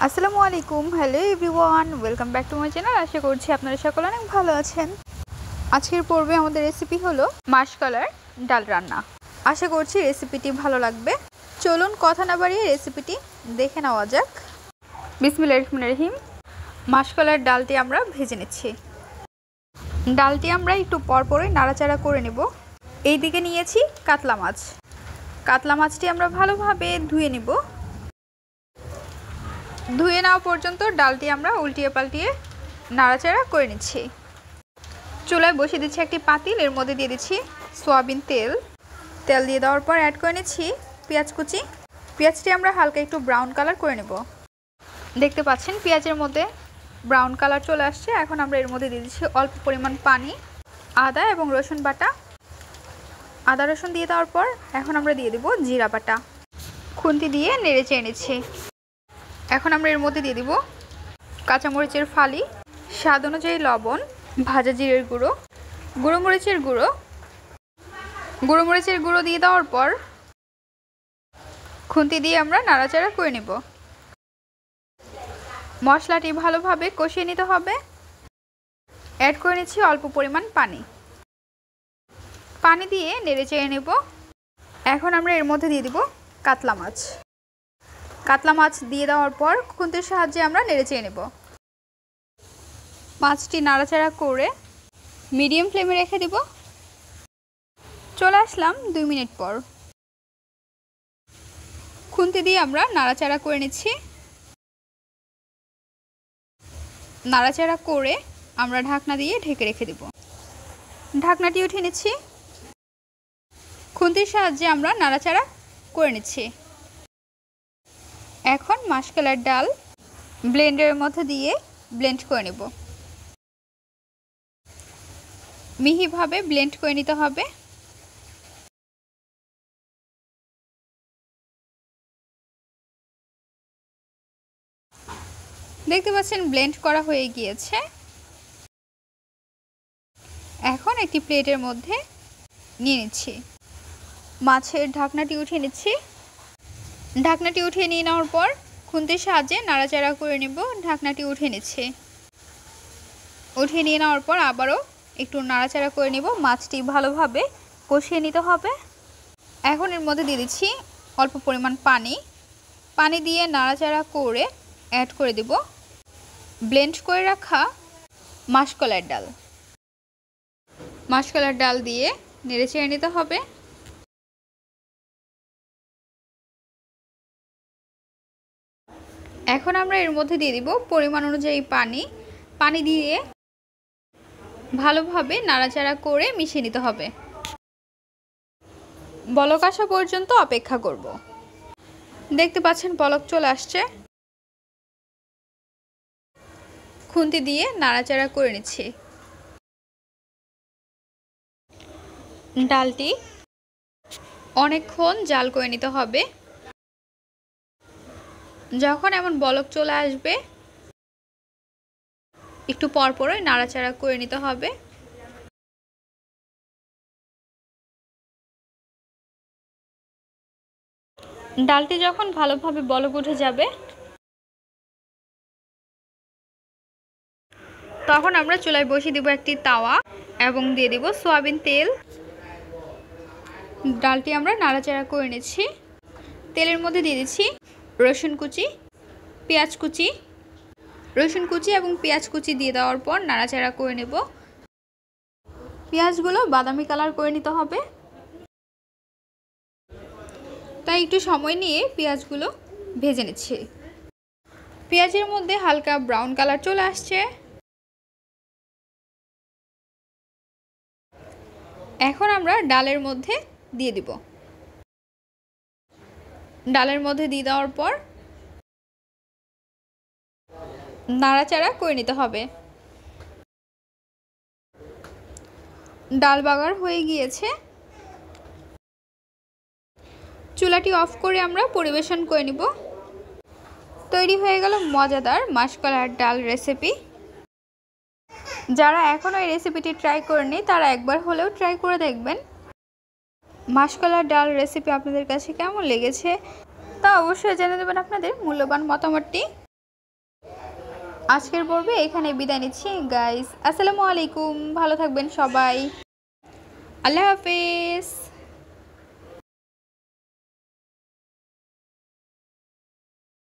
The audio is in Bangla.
আসসালামু আলাইকুম। Hello everyone, welcome back to my channel. আশা করছি আপনারা সকলে অনেক ভালো আছেন। আজকের পর্বে আমাদের রেসিপি হলো মাসকলাইয়ের ডাল রান্না। আশা করছি রেসিপিটি ভালো লাগবে। চলুন কথা না বাড়িয়ে রেসিপিটি দেখে নেওয়া যাক। বিসমিল্লাহির রহমানির রহিম। মাসকলাইয়ের ডালটি আমরা ভেজে নিচ্ছি। ডালটি আমরা একটু পরপরই নাড়াচাড়া করে নেব। এই দিকে নিয়েছি কাতলা মাছ। কাতলা মাছটি আমরা ভালোভাবে ধুয়ে নেব। ধুয়ে নেওয়া পর্যন্ত ডালটি আমরা উল্টিয়ে পাল্টিয়ে নাড়াচাড়া করে নিচ্ছি। চুলায় বসিয়ে দিচ্ছি একটি পাতিল, এর মধ্যে দিয়ে দিচ্ছি সয়াবিন তেল। তেল দিয়ে দেওয়ার পর অ্যাড করে নিচ্ছি পেঁয়াজ কুচি। পেঁয়াজটি আমরা হালকা একটু ব্রাউন কালার করে নেব। দেখতে পাচ্ছেন পেঁয়াজের মধ্যে ব্রাউন কালার চলে আসছে। এখন আমরা এর মধ্যে দিয়ে দিচ্ছি অল্প পরিমাণ পানি, আদা এবং রসুন বাটা। আদা রসুন দিয়ে দেওয়ার পর এখন আমরা দিয়ে দেব জিরা বাটা। খুন্তি দিয়ে নেড়ে চেড়ে নিচ্ছি। এখন আমরা এর মধ্যে দিয়ে দিব কাঁচামরিচের ফালি, স্বাদ অনুযায়ী লবণ, ভাজা জিরের গুঁড়ো, গুঁড়োমরিচের গুঁড়ো দিয়ে দেওয়ার পর খুন্তি দিয়ে আমরা নাড়াচাড়া করে নেব। মশলাটি ভালোভাবে কষিয়ে নিতে হবে। অ্যাড করে নিচ্ছি অল্প পরিমাণ পানি। পানি দিয়ে নেড়ে চেড়ে নেব। এখন আমরা এর মধ্যে দিয়ে দিব কাতলা মাছ। কাতলা মাছ দিয়ে দেওয়ার পর খুন্তির সাহায্যে আমরা নেড়ে চেড়ে নেব। মাছটি নাড়াচাড়া করে মিডিয়াম ফ্লেমে রেখে দিব। চলে আসলাম 2 মিনিট পর। খুন্তি দিয়ে আমরা নাড়াচাড়া করে নিচ্ছি। নাড়াচাড়া করে আমরা ঢাকনা দিয়ে ঢেকে রেখে দেব। ঢাকনাটি উঠিয়ে নিচ্ছি। খুন্তির সাহায্যে আমরা নাড়াচাড়া করে নিচ্ছি। এখন মাসকলাইয়ের ডাল ব্লেন্ডারের মধ্যে দিয়ে ব্লেন্ড করে নেব। মিহিভাবে ব্লেন্ড করে নিতে হবে। দেখতে পাচ্ছেন ব্লেন্ড করা হয়ে গিয়েছে। এখন একটি প্লেটের মধ্যে নিয়ে নিচ্ছি। মাছের ঢাকনাটি উঠিয়ে নিচ্ছি। ঢাকনাটি উঠিয়ে নিয়ে নেওয়ার পর খুন্তির সাহায্যে নাড়াচাড়া করে নেব। ঢাকনাটি উঠিয়ে নিচ্ছি। উঠিয়ে নিয়ে নেওয়ার পর আবারও একটু নাড়াচাড়া করে নেব। মাছটি ভালোভাবে কষিয়ে নিতে হবে। এখন এর মধ্যে দিয়ে দিচ্ছি অল্প পরিমাণ পানি। পানি দিয়ে নাড়াচাড়া করে অ্যাড করে দেব ব্লেন্ড করে রাখা মাসকলাইয়ের ডাল। মাসকলাইয়ের ডাল দিয়ে নেড়ে চেড়ে নিতে হবে। এখন আমরা এর মধ্যে দিয়ে দিব পরিমাণ অনুযায়ী পানি। পানি দিয়ে ভালোভাবে নাড়াচাড়া করে মিশিয়ে নিতে হবে। বলক আসা পর্যন্ত অপেক্ষা করব। দেখতে পাচ্ছেন বলক চলে আসছে। খুন্তি দিয়ে নাড়াচাড়া করে নিচ্ছি। ডালটি অনেকক্ষণ জাল করে নিতে হবে। যখন এমন বলক চলে আসবে একটু পরপরই নাড়াচাড়া করে নিতে হবে। ডালটি যখন ভালোভাবে বলক উঠে যাবে তখন আমরা চুলায় বসিয়ে দিব একটি তাওয়া এবং দিয়ে দিব সয়াবিন তেল। ডালটি আমরা নাড়াচাড়া করে নিচ্ছি। তেলের মধ্যে দিয়ে দিচ্ছি রসুন কুচি, পেঁয়াজ কুচি। রসুন কুচি এবং পেঁয়াজ কুচি দিয়ে দেওয়ার পর নাড়াচাড়া করে নেব। পেঁয়াজগুলো বাদামি কালার করে নিতে হবে, তাই একটু সময় নিয়ে পেঁয়াজগুলো ভেজে নিচ্ছি। পেঁয়াজের মধ্যে হালকা ব্রাউন কালার চলে আসছে। এখন আমরা ডালের মধ্যে দিয়ে দিব। ডালের মধ্যে দিয়ে দেওয়ার পর নাড়াচাড়া করে নিতে হবে। ডাল বাগার হয়ে গিয়েছে। চুলাটি অফ করে আমরা পরিবেশন করে নিব। তৈরি হয়ে গেল মজাদার মাসকলাইয়ের ডাল রেসিপি। যারা এখনও এই রেসিপিটি ট্রাই করেনি তারা একবার হলেও ট্রাই করে দেখবেন। মাসকলাইয়ের ডাল রেসিপি আপনাদের কাছে কেমন লেগেছে তা অবশ্যই জেনে দেবেন আপনাদের মূল্যবান মতামতটি। আজকের পর্বে এখানে বিদায় নিচ্ছি গাইস। আসসালামু আলাইকুম, ভালো থাকবেন সবাই, আল্লাহ হাফেজ।